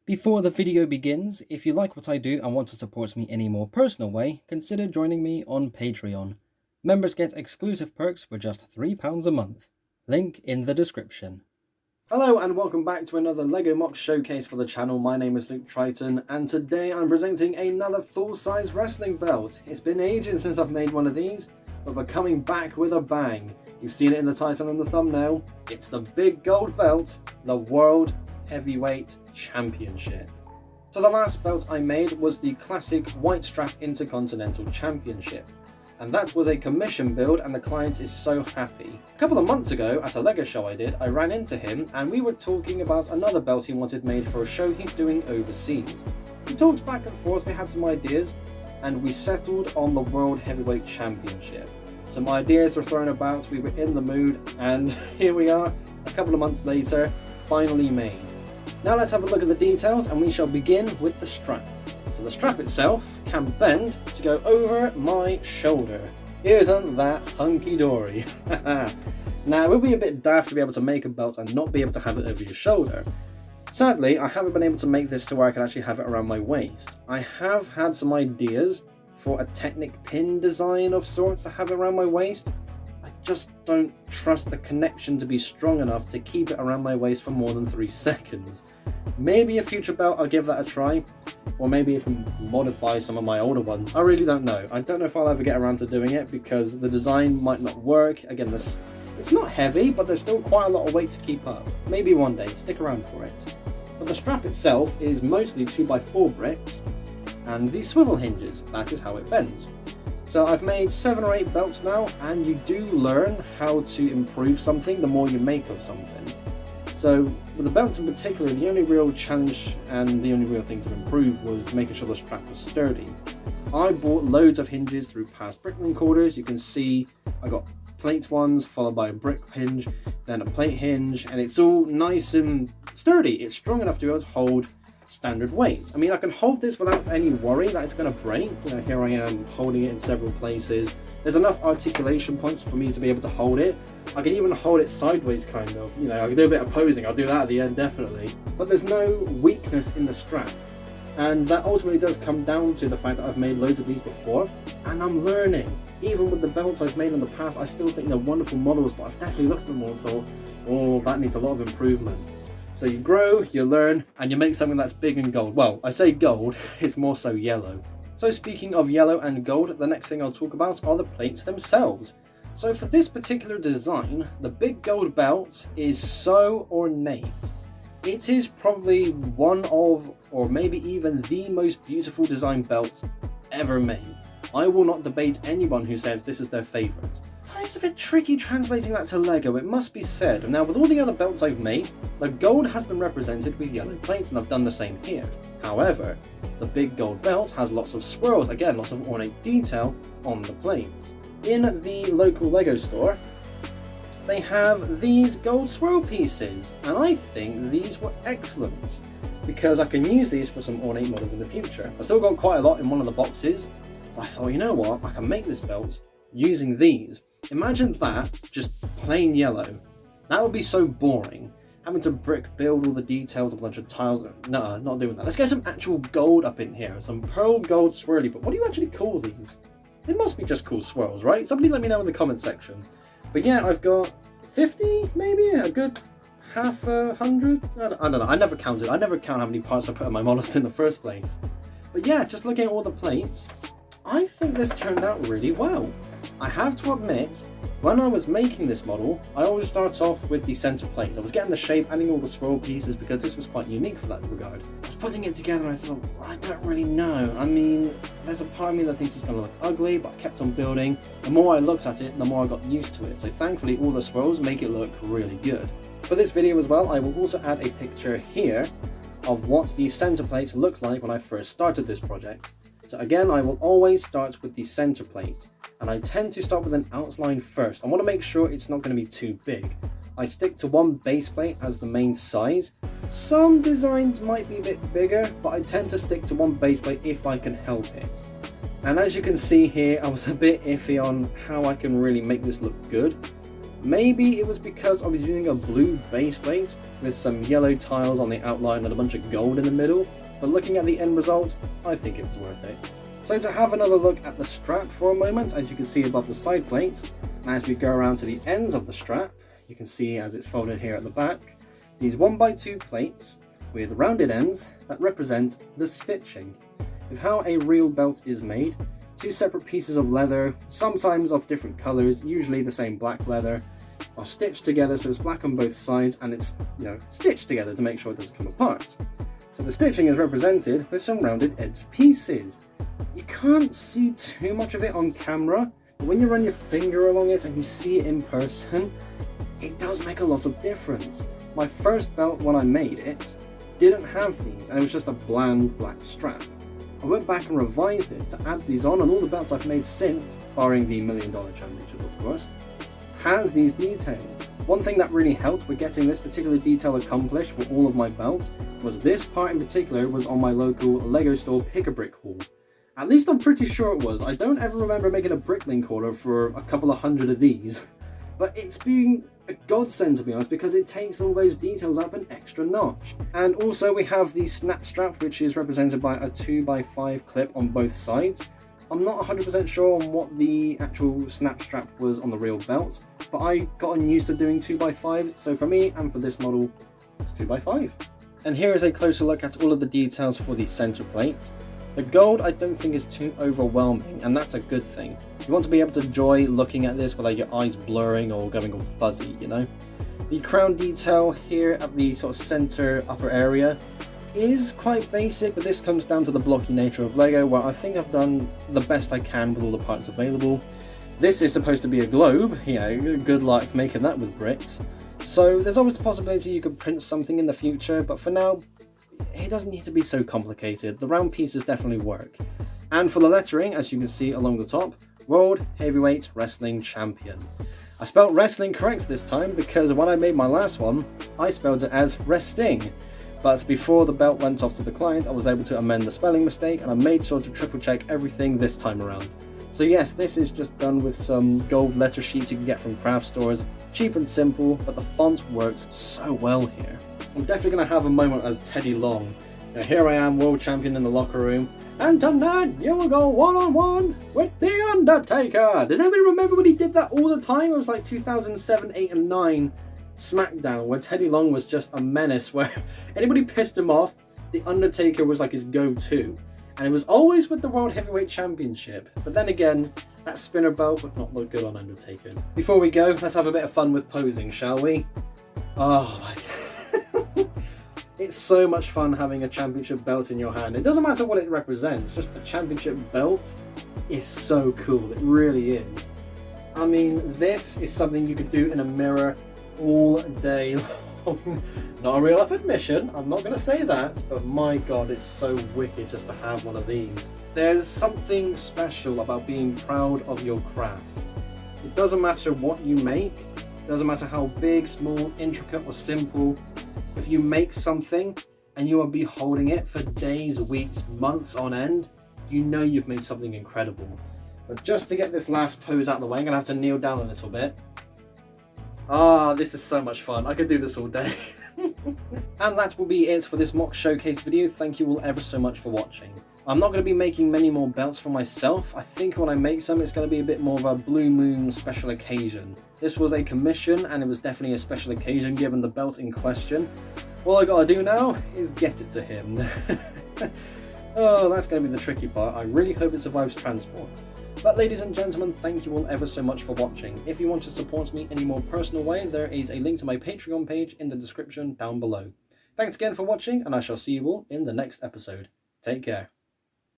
Before the video begins, if you like what I do and want to support me in a more personal way, consider joining me on Patreon. Members get exclusive perks for just £3 a month. Link in the description. Hello and welcome back to another LEGO Mock Showcase for the channel. My name is Luke Triton and today I'm presenting another full-size wrestling belt. It's been ages since I've made one of these, but we're coming back with a bang. You've seen it in the title and the thumbnail. It's the big gold belt, the World Heavyweight Championship. So the last belt I made was the classic white strap Intercontinental Championship. And that was a commission build and the client is so happy. A couple of months ago at a LEGO show I did, I ran into him and we were talking about another belt he wanted made for a show he's doing overseas. We talked back and forth, we had some ideas, and we settled on the World Heavyweight Championship. Some ideas were thrown about, we were in the mood, and here we are, a couple of months later, finally made. Now let's have a look at the details and we shall begin with the strap. So the strap itself can bend to go over my shoulder. Isn't that hunky-dory? Now it would be a bit daft to be able to make a belt and not be able to have it over your shoulder. Sadly, I haven't been able to make this to where I can actually have it around my waist. I have had some ideas for a Technic pin design of sorts to have it around my waist. I just don't trust the connection to be strong enough to keep it around my waist for more than 3 seconds. Maybe a future belt I'll give that a try, or maybe if I modify some of my older ones. I really don't know. I don't know if I'll ever get around to doing it because the design might not work. Again, it's not heavy, but there's still quite a lot of weight to keep up. Maybe one day, stick around for it. But the strap itself is mostly 2x4 bricks, and these swivel hinges, that is how it bends. So I've made 7 or 8 belts now, and you do learn how to improve something the more you make of something. So with the belts in particular, the only real challenge and the only real thing to improve was making sure the strap was sturdy. I bought loads of hinges through past bricklink orders. You can see I got plate ones followed by a brick hinge, then a plate hinge, and it's all nice and sturdy. It's strong enough to be able to hold standard weight. I mean, I can hold this without any worry that it's going to break. You know, here I am holding it in several places. There's enough articulation points for me to be able to hold it. I can even hold it sideways, kind of. You know, I can do a bit of posing. I'll do that at the end, definitely. But there's no weakness in the strap. And that ultimately does come down to the fact that I've made loads of these before, and I'm learning. Even with the belts I've made in the past, I still think they're wonderful models, but I've definitely looked at them all and thought, oh, that needs a lot of improvement. So you grow, you learn, and you make something that's big and gold. Well, I say gold, it's more so yellow. So speaking of yellow and gold, the next thing I'll talk about are the plates themselves. So for this particular design, the big gold belt is so ornate. It is probably one of, or maybe even the most beautiful design belt ever made. I will not debate anyone who says this is their favourite. It's a bit tricky translating that to LEGO, it must be said. Now with all the other belts I've made, the gold has been represented with yellow plates and I've done the same here. However, the big gold belt has lots of swirls, again lots of ornate detail on the plates. In the local LEGO store, they have these gold swirl pieces, and I think these were excellent because I can use these for some ornate models in the future. I've still got quite a lot in one of the boxes, but I thought, you know what, I can make this belt using these. Imagine that, just plain yellow. That would be so boring. Having to brick build all the details of a bunch of tiles. No, not doing that. Let's get some actual gold up in here. Some pearl gold swirly, but what do you actually call these? They must be just called swirls, right? Somebody let me know in the comment section. But yeah, I've got 50, maybe? A good half a hundred? I don't know. I never counted. I never count how many parts I put in my models in the first place. But yeah, just looking at all the plates, I think this turned out really well. I have to admit, when I was making this model, I always start off with the center plate. I was getting the shape, adding all the swirl pieces because this was quite unique for that regard. I was putting it together and I thought, well, I don't really know. I mean, there's a part of me that thinks it's going to look ugly, but I kept on building. The more I looked at it, the more I got used to it. So thankfully, all the swirls make it look really good. For this video as well, I will also add a picture here of what the center plate looked like when I first started this project. So again, I will always start with the center plate. And I tend to start with an outline first. I want to make sure it's not going to be too big. I stick to one base plate as the main size. Some designs might be a bit bigger, but I tend to stick to one base plate if I can help it. And as you can see here, I was a bit iffy on how I can really make this look good. Maybe it was because I was using a blue base plate with some yellow tiles on the outline and a bunch of gold in the middle, but looking at the end result, I think it was worth it. So to have another look at the strap for a moment, as you can see above the side plates, and as we go around to the ends of the strap, you can see as it's folded here at the back, these 1x2 plates with rounded ends that represent the stitching. With how a real belt is made, two separate pieces of leather, sometimes of different colours, usually the same black leather, are stitched together so it's black on both sides and it's, stitched together to make sure it doesn't come apart. So the stitching is represented with some rounded edge pieces. You can't see too much of it on camera, but when you run your finger along it and you see it in person, it does make a lot of difference. My first belt when I made it didn't have these, and it was just a bland black strap. I went back and revised it to add these on, and all the belts I've made since, barring the $1 Million Championship of course, has these details. One thing that really helped with getting this particular detail accomplished for all of my belts was this part in particular was on my local LEGO store pick-a-brick haul. At least I'm pretty sure it was. I don't ever remember making a bricklink order for a couple of hundred of these, but it's been a godsend to be honest because it takes all those details up an extra notch. And also we have the snap strap, which is represented by a 2x5 clip on both sides. I'm not 100% sure on what the actual snap strap was on the real belt, but I gotten used to doing 2x5, so for me and for this model, it's 2x5. And here is a closer look at all of the details for the center plate. The gold I don't think is too overwhelming, and that's a good thing. You want to be able to enjoy looking at this without your eyes blurring or going all fuzzy, The crown detail here at the sort of center upper area is quite basic, but this comes down to the blocky nature of LEGO, where I think I've done the best I can with all the parts available. This is supposed to be a globe, good luck making that with bricks. So there's always the possibility you could print something in the future, but for now, it doesn't need to be so complicated. The round pieces definitely work. And for the lettering, as you can see along the top, World Heavyweight Wrestling Champion. I spelled wrestling correct this time because when I made my last one, I spelled it as resting. But before the belt went off to the client, I was able to amend the spelling mistake, and I made sure to triple check everything this time around. So yes, this is just done with some gold letter sheets you can get from craft stores. Cheap and simple, but the font works so well here. I'm definitely going to have a moment as Teddy Long. Here I am, world champion in the locker room, and tonight you will go one-on-one with The Undertaker. Does anybody remember when he did that all the time? It was like 2007, 8 and 9 SmackDown, where Teddy Long was just a menace, where anybody pissed him off, The Undertaker was like his go-to. And it was always with the World Heavyweight Championship. But then again, that spinner belt would not look good on Undertaker. Before we go, let's have a bit of fun with posing, shall we? Oh my god. It's so much fun having a championship belt in your hand. It doesn't matter what it represents, just the championship belt is so cool. It really is. I mean, this is something you could do in a mirror all day long. Not a real life admission, I'm not going to say that, but my god, it's so wicked just to have one of these. There's something special about being proud of your craft. It doesn't matter what you make, it doesn't matter how big, small, intricate or simple. If you make something and you will be holding it for days, weeks, months on end, you know you've made something incredible. But just to get this last pose out of the way, I'm going to have to kneel down a little bit. Ah, this is so much fun. I could do this all day. And that will be it for this mock showcase video. Thank you all ever so much for watching. I'm not going to be making many more belts for myself. I think when I make some, it's going to be a bit more of a Blue Moon special occasion. This was a commission, and it was definitely a special occasion given the belt in question. All I gotta do now is get it to him. Oh, that's going to be the tricky part. I really hope it survives transport. But ladies and gentlemen, thank you all ever so much for watching. If you want to support me in a more personal way, there is a link to my Patreon page in the description down below. Thanks again for watching, and I shall see you all in the next episode. Take care.